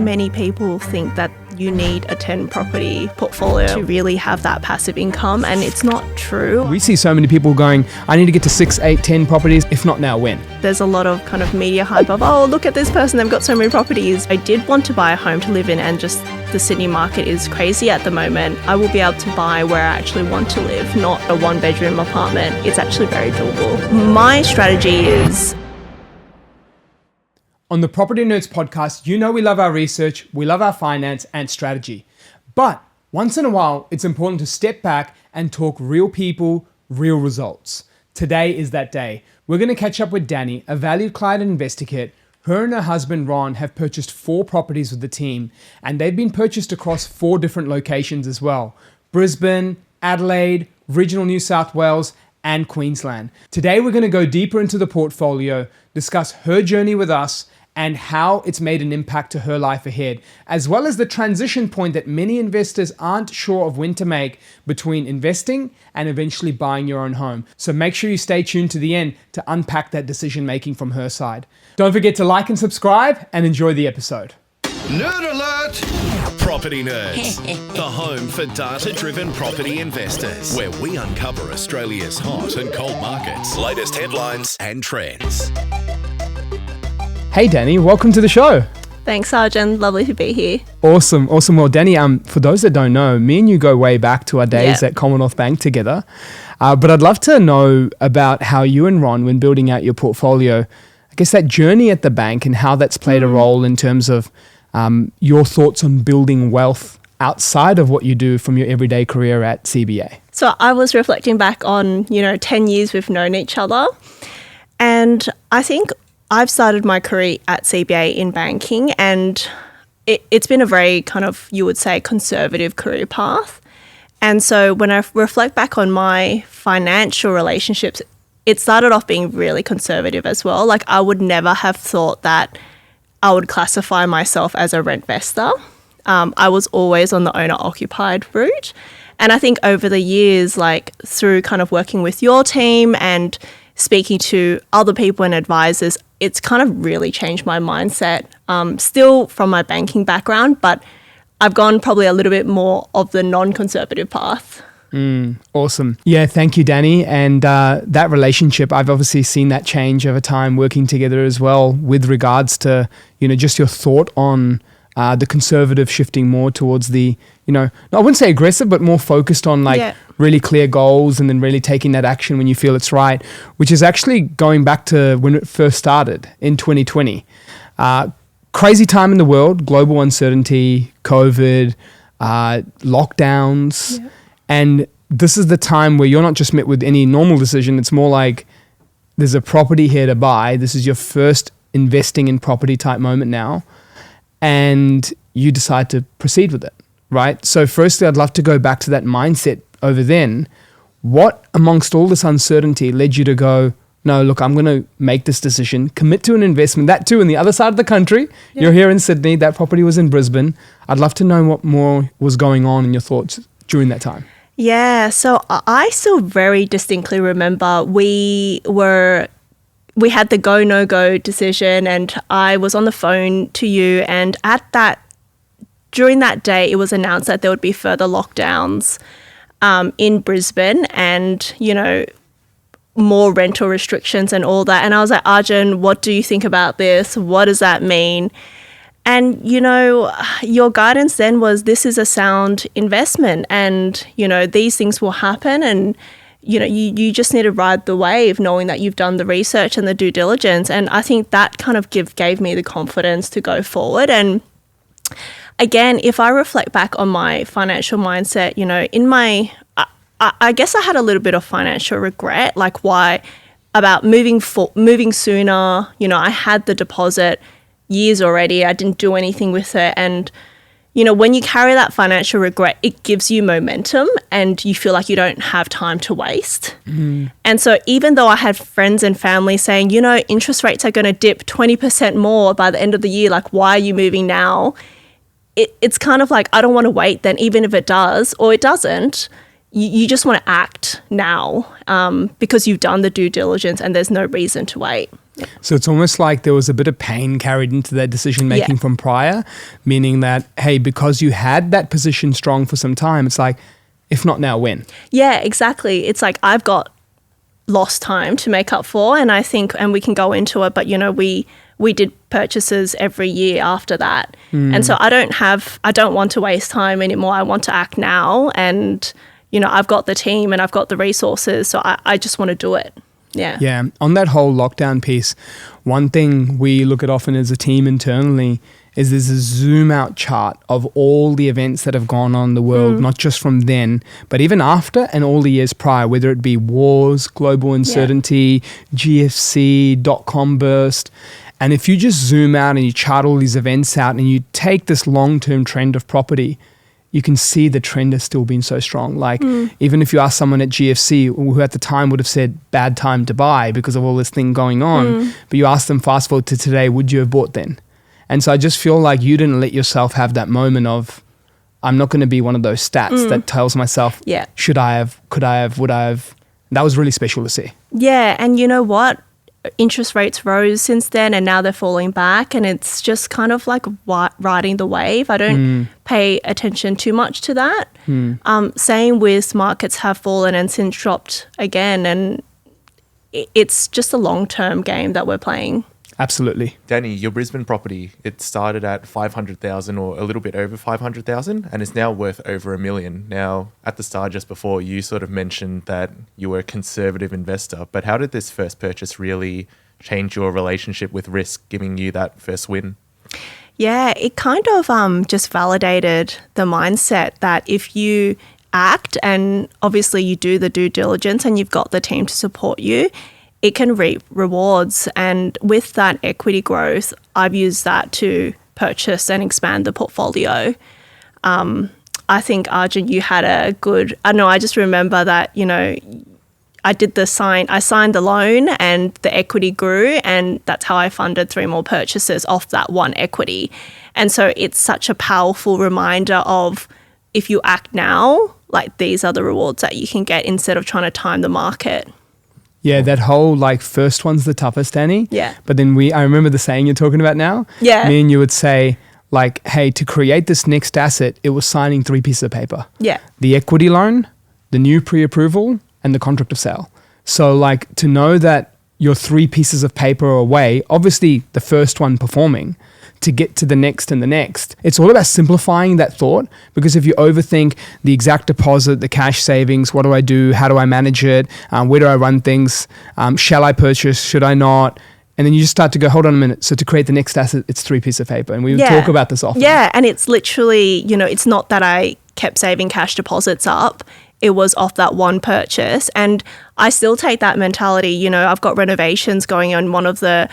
many people think that you need a 10 property portfolio to really have that passive income, and it's not true. We see so many people going, I need to get to 6, 8, 10 properties. If not now, when? There's a lot of kind of media hype of, oh, look at this person, they've got so many properties. I did want to buy a home to live in, and just the Sydney market is crazy at the moment. I will be able to buy where I actually want to live, not a 1-bedroom apartment. It's actually very doable. My strategy is... On the Property Nerds podcast, you know we love our research, we love our finance and strategy. But once in a while, it's important to step back and talk real people, real results. Today is that day. We're going to catch up with Dani, a valued client at InvestorKit. Her and her husband, Ron, have purchased 4 properties with the team, and they've been purchased across 4 different locations as well. Brisbane, Adelaide, regional New South Wales, and Queensland. Today, we're going to go deeper into the portfolio, discuss her journey with us, and how it's made an impact to her life ahead, as well as the transition point that many investors aren't sure of when to make between investing and eventually buying your own home. So make sure you stay tuned to the end to unpack that decision making from her side. Don't forget to like and subscribe and enjoy the episode. Nerd alert! Property Nerds, the home for data-driven property investors, where we uncover Australia's hot and cold markets, latest headlines and trends. Hey Dani, welcome to the show. Thanks, Arjun. Lovely to be here. Awesome. Well, Dani, for those that don't know, me and you go way back to our days at Commonwealth Bank together. But I'd love to know about how you and Ron, when building out your portfolio, I guess that journey at the bank and how that's played a role in terms of your thoughts on building wealth outside of what you do from your everyday career at CBA. So I was reflecting back on, 10 years we've known each other. And I think I've started my career at CBA in banking, and it's been a very kind of, you would say, conservative career path. And so when I reflect back on my financial relationships, it started off being really conservative as well. Like, I would never have thought that I would classify myself as a rentvester. I was always on the owner-occupied route. And I think over the years, like through kind of working with your team and speaking to other people and advisors, it's kind of really changed my mindset, still from my banking background, but I've gone probably a little bit more of the non-conservative path. Awesome. Yeah, thank you, Dani. And that relationship, I've obviously seen that change over time working together as well with regards to, just your thought on the conservative shifting more towards the, I wouldn't say aggressive, but more focused on really clear goals and then really taking that action when you feel it's right, which is actually going back to when it first started in 2020. Crazy time in the world, global uncertainty, COVID, lockdowns. Yeah. And this is the time where you're not just met with any normal decision. It's more like there's a property here to buy. This is your first investing in property type moment now. And you decide to proceed with it, right? So firstly, I'd love to go back to that mindset over then. What amongst all this uncertainty led you to go, no, look, I'm going to make this decision, commit to an investment, that too in the other side of the country. Yeah. You're here in Sydney, that property was in Brisbane. I'd love to know what more was going on in your thoughts during that time. Yeah, so I still very distinctly remember we had the go, no go decision, and I was on the phone to you, and during that day, it was announced that there would be further lockdowns in Brisbane and, more rental restrictions and all that. And I was like, Arjun, what do you think about this? What does that mean? And, your guidance then was, this is a sound investment and, these things will happen, and you just need to ride the wave knowing that you've done the research and the due diligence. And I think that kind of gave me the confidence to go forward. And again, if I reflect back on my financial mindset, I guess I had a little bit of financial regret, like why about moving sooner. I had the deposit years already. I didn't do anything with it. And when you carry that financial regret, it gives you momentum and you feel like you don't have time to waste. Mm. And so even though I had friends and family saying, interest rates are going to dip 20% more by the end of the year, like, why are you moving now? It's kind of like, I don't want to wait then, even if it does or it doesn't, you just want to act now because you've done the due diligence and there's no reason to wait. So it's almost like there was a bit of pain carried into that decision making from prior, meaning that, hey, because you had that position strong for some time, it's like, if not now, when? Yeah, exactly. It's like I've got lost time to make up for, and I think, and we can go into it, but we did purchases every year after that. And so I don't want to waste time anymore. I want to act now, and I've got the team and I've got the resources, so I just want to do it. Yeah. Yeah. On that whole lockdown piece, one thing we look at often as a team internally is there's a zoom out chart of all the events that have gone on in the world, not just from then, but even after and all the years prior, whether it be wars, global uncertainty, GFC, dot-com burst. And if you just zoom out and you chart all these events out and you take this long-term trend of property, you can see the trend has still been so strong. Like even if you ask someone at GFC who at the time would have said bad time to buy because of all this thing going on, but you ask them fast forward to today, would you have bought then? And so I just feel like you didn't let yourself have that moment of, I'm not going to be one of those stats that tells myself, should I have, could I have, would I have? That was really special to see. Yeah. And you know what? Interest rates rose since then and now they're falling back, and it's just kind of like riding the wave. I don't pay attention too much to that. Same with markets have fallen and since dropped again, and it's just a long-term game that we're playing. Absolutely. Dani, your Brisbane property, it started at 500,000 or a little bit over 500,000 and it's now worth over $1 million. Now, at the start just before, you sort of mentioned that you were a conservative investor, but how did this first purchase really change your relationship with risk, giving you that first win? Yeah, it kind of just validated the mindset that if you act and obviously you do the due diligence and you've got the team to support you, it can reap rewards. And with that equity growth, I've used that to purchase and expand the portfolio. I think, Arjun, you had a good, I just remember that, I signed the loan and the equity grew, and that's how I funded 3 more purchases off that one equity. And so it's such a powerful reminder of, if you act now, like these are the rewards that you can get instead of trying to time the market. Yeah, that whole first one's the toughest, Dani. Yeah. But then I remember the saying you're talking about now. Yeah. Me and you would say hey, to create this next asset, it was signing 3 pieces of paper. Yeah. The equity loan, the new pre-approval, and the contract of sale. So to know that your 3 pieces of paper are away, obviously the first one performing, to get to the next and the next. It's all about simplifying that thought, because if you overthink the exact deposit, the cash savings, what do I do? How do I manage it? Where do I run things? Shall I purchase? Should I not? And then you just start to go, hold on a minute. So to create the next asset, it's 3 pieces of paper. And we talk about this often. Yeah, and it's literally, it's not that I kept saving cash deposits up. It was off that one purchase. And I still take that mentality. I've got renovations going on one of the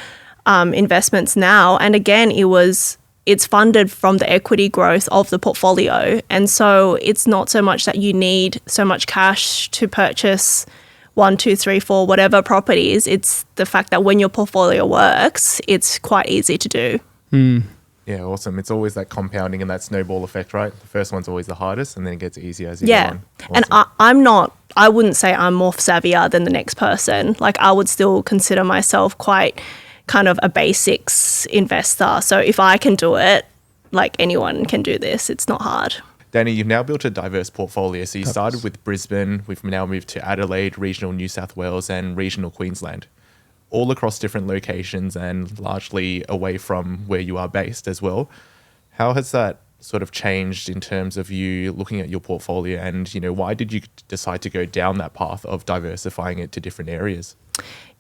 investments now, and again it's funded from the equity growth of the portfolio, and so it's not so much that you need so much cash to purchase 1, 2, 3, 4 whatever properties. It's the fact that when your portfolio works, it's quite easy to do. Yeah, awesome. It's always that compounding and that snowball effect, right? The first one's always the hardest and then it gets easier as you go on. Awesome. And I wouldn't say I'm more savvier than the next person. I would still consider myself quite kind of a basics investor. So if I can do it, anyone can do this. It's not hard. Dani, you've now built a diverse portfolio. So you started with Brisbane. We've now moved to Adelaide, regional New South Wales and regional Queensland, all across different locations and largely away from where you are based as well. How has that sort of changed in terms of you looking at your portfolio, and why did you decide to go down that path of diversifying it to different areas?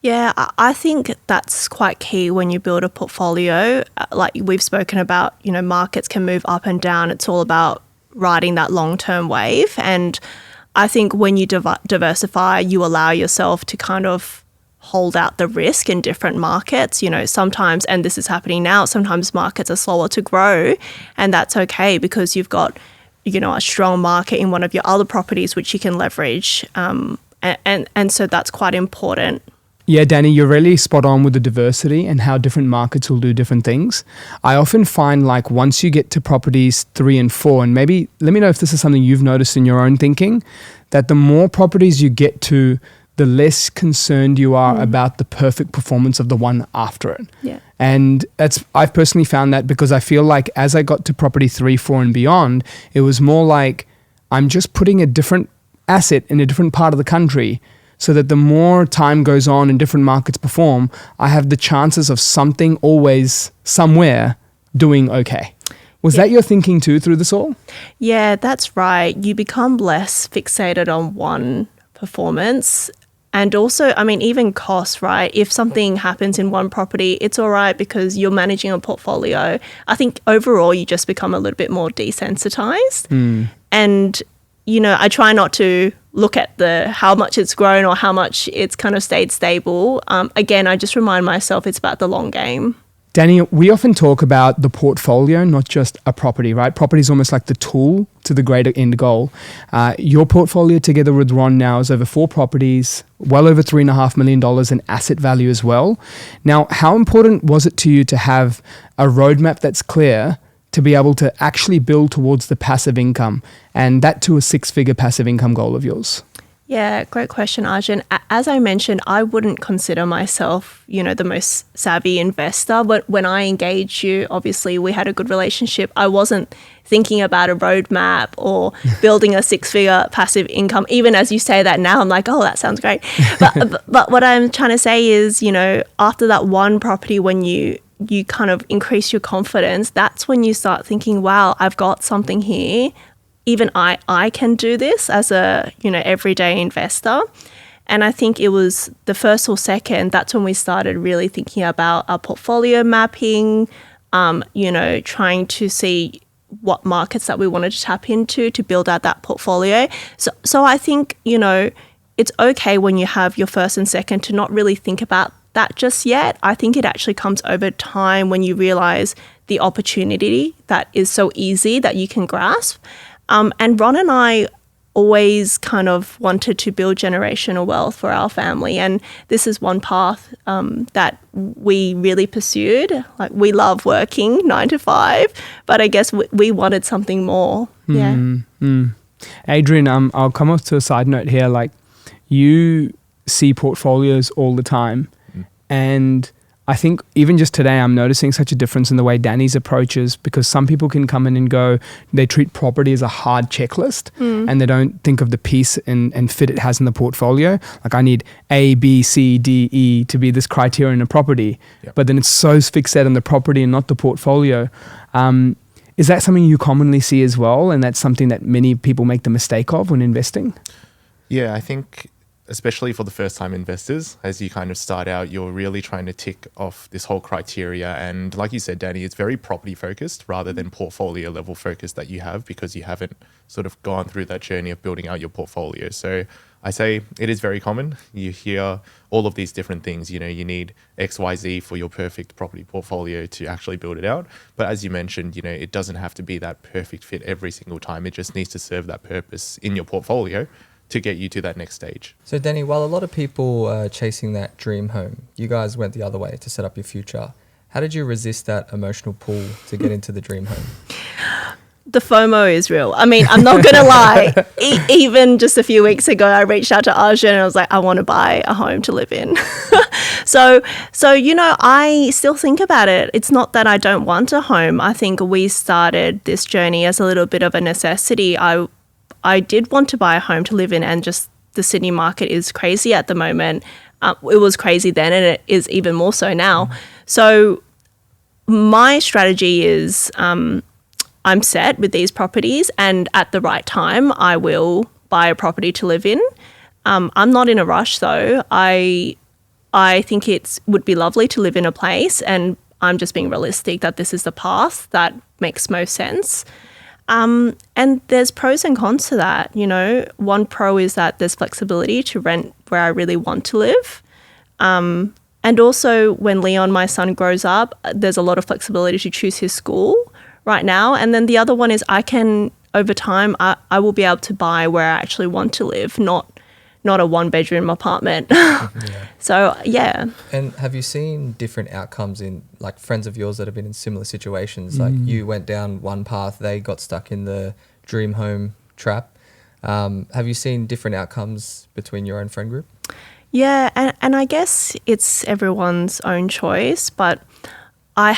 Yeah, I think that's quite key when you build a portfolio. Like we've spoken about, markets can move up and down. It's all about riding that long-term wave. And I think when you diversify, you allow yourself to kind of hold out the risk in different markets. Sometimes, and this is happening now, sometimes markets are slower to grow, and that's okay because you've got, a strong market in one of your other properties which you can leverage. And so that's quite important. Yeah, Dani, you're really spot on with the diversity and how different markets will do different things. I often find like once you get to properties 3 and 4, and maybe let me know if this is something you've noticed in your own thinking, that the more properties you get to, the less concerned you are about the perfect performance of the one after it. Yeah. And I've personally found that because I feel like as I got to property 3, 4 and beyond, it was more like I'm just putting a different asset in a different part of the country so that the more time goes on and different markets perform, I have the chances of something always somewhere doing okay. Was that your thinking too through this all? Yeah, that's right. You become less fixated on one performance. And also, I mean, even costs, right? If something happens in one property, it's all right because you're managing a portfolio. I think overall, you just become a little bit more desensitized. And, you know, I try not to look at how much it's grown or how much it's kind of stayed stable. Again, I just remind myself it's about the long game. Dani, we often talk about the portfolio, not just a property, right? Property is almost like the tool to the greater end goal. Your portfolio together with Ron now is over 4 properties, well over $3.5 million in asset value as well. Now, how important was it to you to have a roadmap that's clear to be able to actually build towards the passive income, and that to a 6-figure passive income goal of yours? Yeah, great question, Arjun. As I mentioned, I wouldn't consider myself, you know, the most savvy investor. But when I engaged you, obviously we had a good relationship. I wasn't thinking about a roadmap or building a 6-figure passive income. Even as you say that now, I'm like, oh, that sounds great. But what I'm trying to say is, you know, after that one property, when you kind of increase your confidence, that's when you start thinking, wow, I've got something here. Even I can do this as a, you know, everyday investor. And I think it was the first or second, that's when we started really thinking about our portfolio mapping, you know, trying to see what markets that we wanted to tap into to build out that portfolio. So I think, you know, it's okay when you have your first and second to not really think about that just yet. I think it actually comes over time when you realize the opportunity that is so easy that you can grasp. And Ron and I always kind of wanted to build generational wealth for our family. And this is one path that we really pursued. Like, we love working 9 to 5, but I guess we wanted something more. Yeah. Adrian, I'll come off to a side note here. Like, you see portfolios all the time. And I think even just today, I'm noticing such a difference in the way Dani's approaches, because some people can come in and go, they treat property as a hard checklist and they don't think of the piece and fit it has in the portfolio. Like, I need A, B, C, D, E to be this criteria in a property, but then it's so fixated on the property and not the portfolio. Is that something you commonly see as well? And that's something that many people make the mistake of when investing? Yeah, I think especially for the first time investors, as you kind of start out, you're really trying to tick off this whole criteria. And like you said, Dani, it's very property focused rather than portfolio level focus that you have, because you haven't sort of gone through that journey of building out your portfolio. So I say it is very common. You hear all of these different things, you know, you need XYZ for your perfect property portfolio to actually build it out. But as you mentioned, you know, it doesn't have to be that perfect fit every single time. It just needs to serve that purpose in your portfolio to get you to that next stage. So Dani, while a lot of people are chasing that dream home, you guys went the other way to set up your future. How did you resist that emotional pull to get into the dream home? The FOMO is real. I mean, I'm not going to lie. Even just a few weeks ago, I reached out to Arjun and I was like, I want to buy a home to live in. So, you know, I still think about it. It's not that I don't want a home. I think we started this journey as a little bit of a necessity. I did want to buy a home to live in, and just the Sydney market is crazy at the moment. It was crazy then, and it is even more so now. So my strategy is I'm set with these properties, and at the right time, I will buy a property to live in. I'm not in a rush though. I think it would be lovely to live in a place, and I'm just being realistic that this is the path that makes most sense. And there's pros and cons to that. You know, one pro is that there's flexibility to rent where I really want to live. And also when Leon, my son, grows up, there's a lot of flexibility to choose his school right now. And then the other one is I can, over time, I will be able to buy where I actually want to live, not not a 1-bedroom apartment. So, yeah. And have you seen different outcomes in like friends of yours that have been in similar situations? Like you went down one path, they got stuck in the dream home trap. Have you seen different outcomes between your own friend group? Yeah, and I guess it's everyone's own choice, but I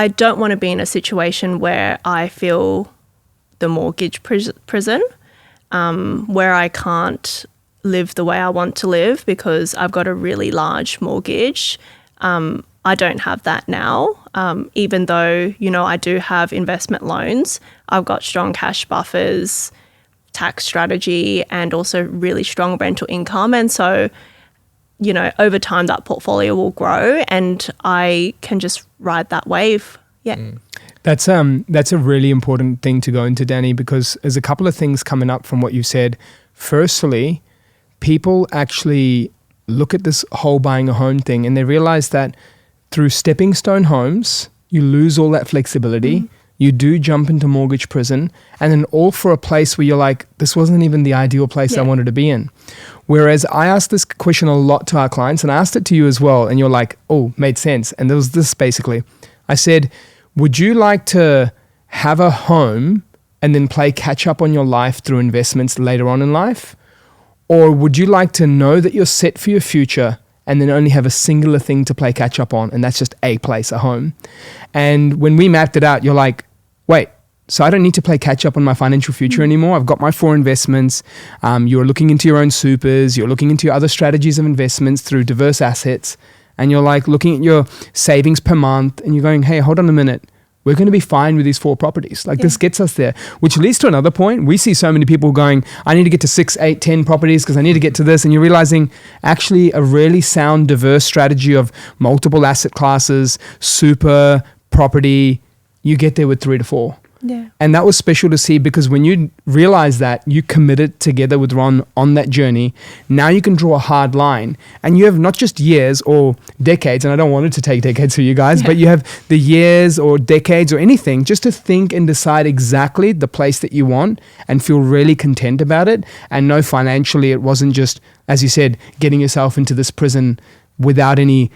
don't want to be in a situation where I feel the mortgage prison, where I can't live the way I want to live because I've got a really large mortgage. I don't have that now, even though, I do have investment loans. I've got strong cash buffers, tax strategy, and also really strong rental income. And so, over time that portfolio will grow and I can just ride that wave. Yeah. That's a really important thing to go into, Dani, because there's a couple of things coming up from what you said. Firstly, people actually look at this whole buying a home thing and they realize that through stepping stone homes, you lose all that flexibility. You do jump into mortgage prison, and then all for a place where you're like, this wasn't even the ideal place I wanted to be in. Whereas I ask this question a lot to our clients, and I asked it to you as well, and you're like, oh, made sense. And there was this basically. I said, would you like to have a home and then play catch up on your life through investments later on in life? Or would you like to know that you're set for your future and then only have a singular thing to play catch up on, and that's just a place, a home? And when we mapped it out, you're like, wait, so I don't need to play catch up on my financial future anymore. I've got my 4 investments. You're looking into your own supers. You're looking into your other strategies of investments through diverse assets. And you're like looking at your savings per month and you're going, hey, hold on a minute. We're going to be fine with these 4 properties. This gets us there, which leads to another point. We see so many people going, I need to get to 6, 8, 10 properties because I need to get to this. And you're realizing actually a really sound, diverse strategy of multiple asset classes, super, property, you get there with 3 to 4. Yeah. And that was special to see because when you realize that, you committed together with Ron on that journey. Now you can draw a hard line and you have not just years or decades, and I don't want it to take decades for you guys, but you have the years or decades or anything just to think and decide exactly the place that you want and feel really content about it and know financially it wasn't just, as you said, getting yourself into this prison without any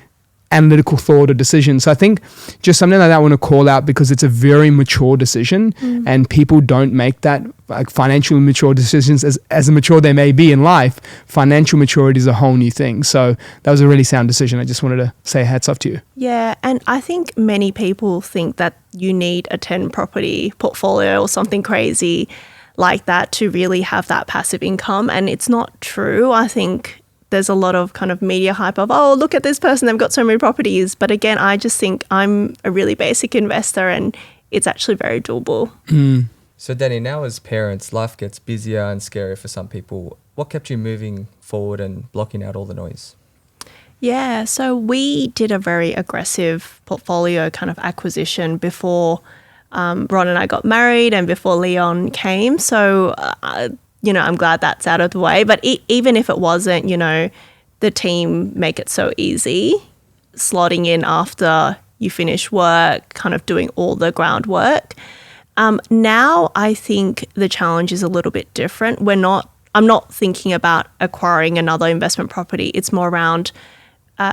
analytical thought or decision. So I think just something like that I want to call out because it's a very mature decision and people don't make that, like financial mature decisions as mature they may be in life. Financial maturity is a whole new thing. So that was a really sound decision. I just wanted to say hats off to you. Yeah, and I think many people think that you need a 10 property portfolio or something crazy like that to really have that passive income, and it's not true. I think there's a lot of kind of media hype of, oh, look at this person, they've got so many properties. But again, I just think I'm a really basic investor and it's actually very doable. So Dani, now as parents, life gets busier and scarier for some people. What kept you moving forward and blocking out all the noise? Yeah, so we did a very aggressive portfolio kind of acquisition before Ron and I got married and before Leon came. So I'm glad that's out of the way. But even if it wasn't, the team make it so easy, slotting in after you finish work, kind of doing all the groundwork. Now I think the challenge is a little bit different. I'm not thinking about acquiring another investment property. It's more around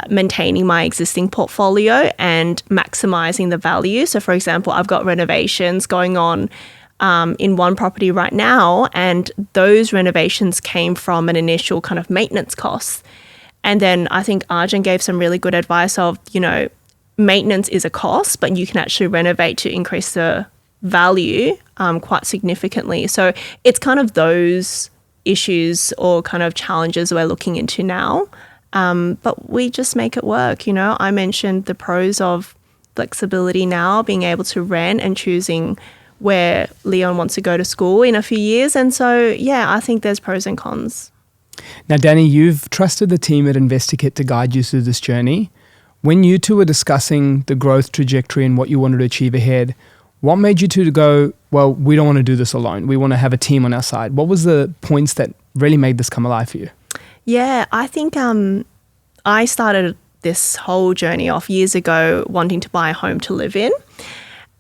maintaining my existing portfolio and maximizing the value. So for example, I've got renovations going on in one property right now, and those renovations came from an initial kind of maintenance cost. And then I think Arjun gave some really good advice of, maintenance is a cost, but you can actually renovate to increase the value quite significantly. So it's kind of those issues or kind of challenges we're looking into now. But we just make it work. I mentioned the pros of flexibility now, being able to rent and choosing where Leon wants to go to school in a few years. And so, I think there's pros and cons. Now, Dani, you've trusted the team at InvestorKit to guide you through this journey. When you two were discussing the growth trajectory and what you wanted to achieve ahead, what made you two to go, well, we don't want to do this alone. We want to have a team on our side. What was the points that really made this come alive for you? Yeah, I think I started this whole journey off years ago wanting to buy a home to live in.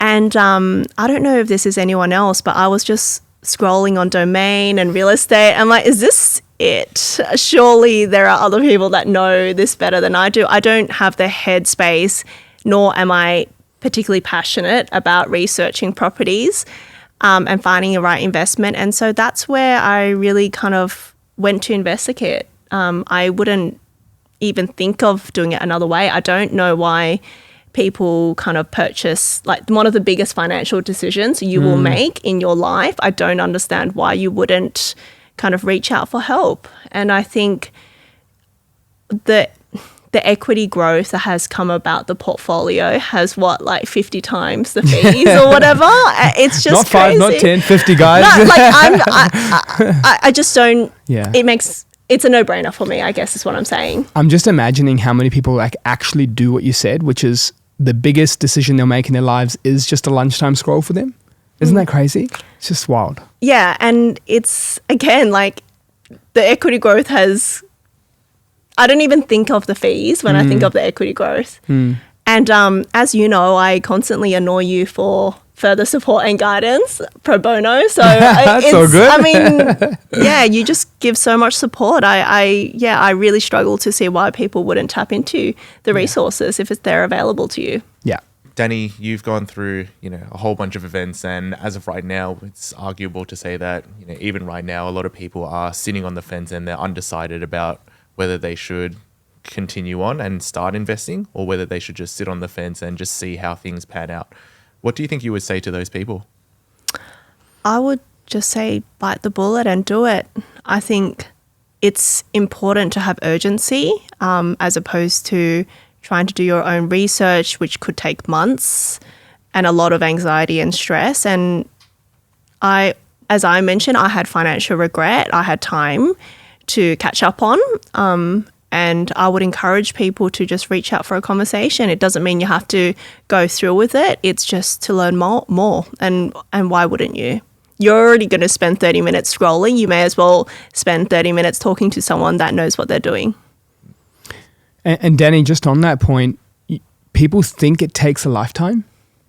And I don't know if this is anyone else, but I was just scrolling on Domain and real estate. I'm like, is this it. Surely there are other people that know this better than I do. I don't have the headspace, nor am I particularly passionate about researching properties and finding the right investment. And so that's where I really kind of went to InvestorKit. I wouldn't even think of doing it another way. I don't know why people kind of purchase, like, one of the biggest financial decisions you will make in your life. I don't understand why you wouldn't kind of reach out for help. And I think the equity growth that has come about the portfolio has like 50 times the fees or whatever. It's just not crazy. 5, not 10, 50 guys. No, like I just don't. Yeah. It's a no-brainer for me, I guess is what I'm saying. I'm just imagining how many people like actually do what you said, which is the biggest decision they'll make in their lives is just a lunchtime scroll for them. Isn't that crazy? It's just wild. Yeah, and it's, again, like, the equity growth has, I don't even think of the fees when I think of the equity growth. And as you know, I constantly annoy you for further support and guidance pro bono. So That's so good. I mean, yeah, you just give so much support. I really struggle to see why people wouldn't tap into the resources if they're available to you. Yeah. Danny, you've gone through, a whole bunch of events, and as of right now, it's arguable to say that, even right now, a lot of people are sitting on the fence and they're undecided about whether they should continue on and start investing or whether they should just sit on the fence and just see how things pan out. What do you think you would say to those people? I would just say bite the bullet and do it. I think it's important to have urgency as opposed to trying to do your own research, which could take months and a lot of anxiety and stress. And as I mentioned, I had financial regret. I had time to catch up on. And I would encourage people to just reach out for a conversation. It doesn't mean you have to go through with it. It's just to learn more. And why wouldn't you? You're already going to spend 30 minutes scrolling. You may as well spend 30 minutes talking to someone that knows what they're doing. And Danny, just on that point, people think it takes a lifetime.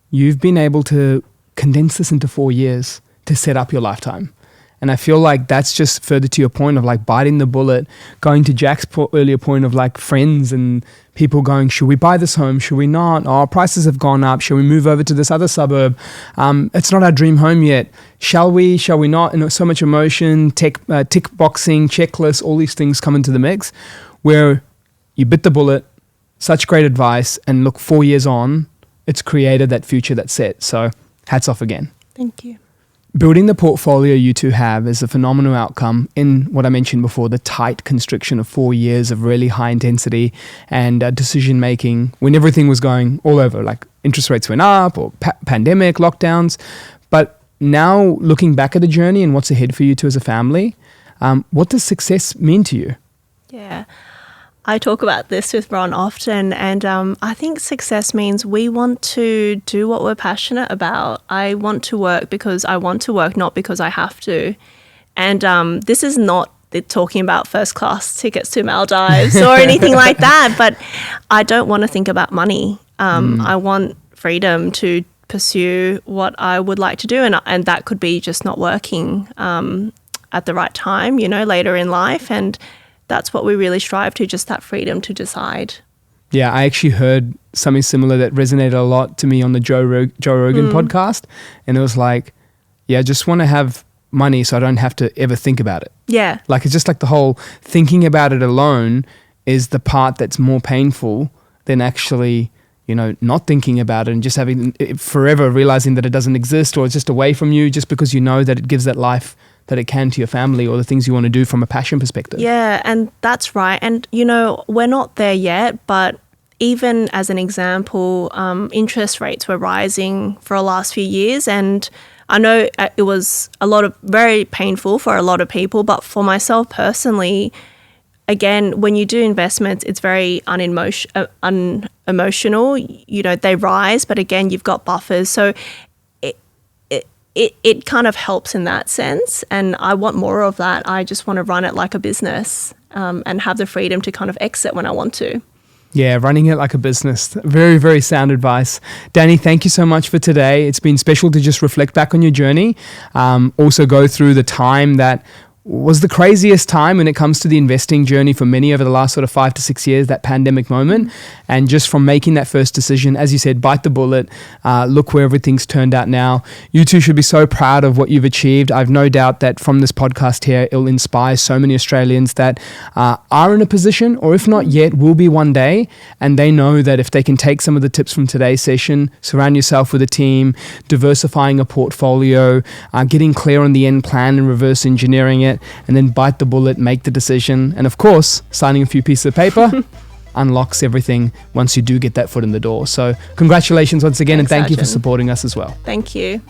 You've been able to condense this into 4 years to set up your lifetime. And I feel like that's just further to your point of like biting the bullet, going to Jack's earlier point of like friends and people going, should we buy this home? Should we not? Oh, prices have gone up. Shall we move over to this other suburb? It's not our dream home yet. Shall we? Shall we not? And so much emotion, tick boxing, checklists, all these things come into the mix where you bit the bullet, such great advice, and look, 4 years on, it's created that future that's set. So hats off again. Thank you. Building the portfolio you two have is a phenomenal outcome in what I mentioned before, the tight constriction of 4 years of really high intensity and decision making when everything was going all over, like interest rates went up or pandemic, lockdowns. But now looking back at the journey and what's ahead for you two as a family, what does success mean to you? Yeah. I talk about this with Ron often, and I think success means we want to do what we're passionate about. I want to work because I want to work, not because I have to. And this is not talking about first class tickets to Maldives or anything like that, but I don't want to think about money. I want freedom to pursue what I would like to do, and that could be just not working at the right time, later in life. And that's what we really strive to, just that freedom to decide. Yeah, I actually heard something similar that resonated a lot to me on the Joe Rogan podcast. And it was like, I just want to have money so I don't have to ever think about it. Yeah. Like, it's just like the whole thinking about it alone is the part that's more painful than actually, not thinking about it and just having it forever realizing that it doesn't exist or it's just away from you just because you know that it gives that life that it can to your family or the things you want to do from a passion perspective. Yeah, and that's right. And, we're not there yet, but even as an example, interest rates were rising for the last few years. And I know it was very painful for a lot of people, but for myself personally, again, when you do investments, it's very unemotional. They rise, but again, you've got buffers. So it kind of helps in that sense. And I want more of that. I just want to run it like a business and have the freedom to kind of exit when I want to. Yeah, running it like a business. Very, very sound advice. Dani, thank you so much for today. It's been special to just reflect back on your journey. Also go through the time that was the craziest time when it comes to the investing journey for many over the last sort of 5 to 6 years, that pandemic moment. And just from making that first decision, as you said, bite the bullet, look where everything's turned out now. You two should be so proud of what you've achieved. I've no doubt that from this podcast here, it'll inspire so many Australians that are in a position, or if not yet, will be one day. And they know that if they can take some of the tips from today's session, surround yourself with a team, diversifying a portfolio, getting clear on the end plan and reverse engineering it, and then bite the bullet, make the decision, and of course, signing a few pieces of paper unlocks everything once you do get that foot in the door. So congratulations once again. Thanks, and thank you for Arjun. supporting us as well. Thank you.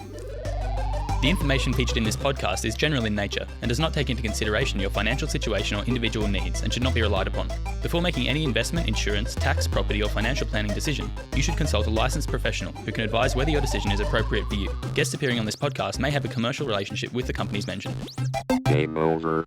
The information featured in this podcast is general in nature and does not take into consideration your financial situation or individual needs and should not be relied upon. Before making any investment, insurance, tax, property or financial planning decision, you should consult a licensed professional who can advise whether your decision is appropriate for you. Guests appearing on this podcast may have a commercial relationship with the companies mentioned. Game over.